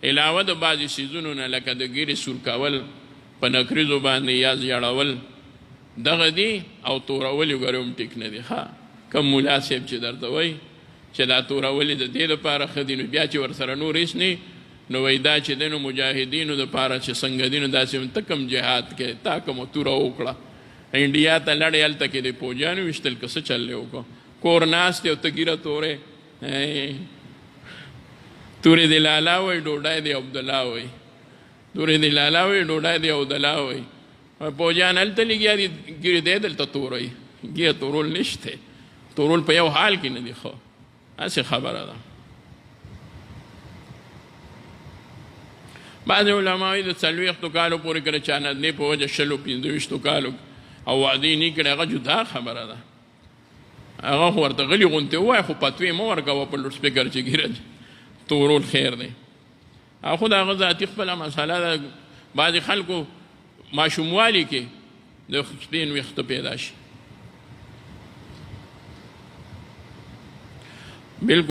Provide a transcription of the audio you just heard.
علاوه د بعضې څیزونو نه لکه د ګیرې سور کول په نکریزو باندې یا زیړول دغه دي او تورول یې ګورې هم ټیک نه دي. ښه کم ملا صاحب چې درته وایي چې دا تورول د دې لپاره ښه دي نو بیا چې ورسره نور هېڅ نه نو وایي دا چې دی نو مجاهدینو دپاره چې څنګه دي نو داسې ته کوم جهاد کې تا کومه توره وکړه انډیا ته لړې هلته کې د پوجانو ویشتل که څه چل یې وکړو کور ناست او ته ګیره تورې تورې د لالا وایي ډوډۍ د عبدالله وایي تورې د لالا وایي ډوډۍ د عبدالله وایي پوجان هلته لګیا دي ګیرې دی دلته توروي ګیره تورول نشته تورول په یو حال کې نه دي ښه هسې خبره ده. بعضې علما وایي د 40 کالو پورې که د چا ندنې په وجه 25 کالو او وعدې نه کړې هغه جدا خبره ده. هغه خو ورته غلي غوندې ووایه خو فتوې مه ورکوه په لوډ سپیکر چې ګیره تورول خیر دی. او خو د هغه ذاتي خپله مسله ده. بعضې خلکو ماشوموالي کې د سپین ویښته پیدا شي. بالکل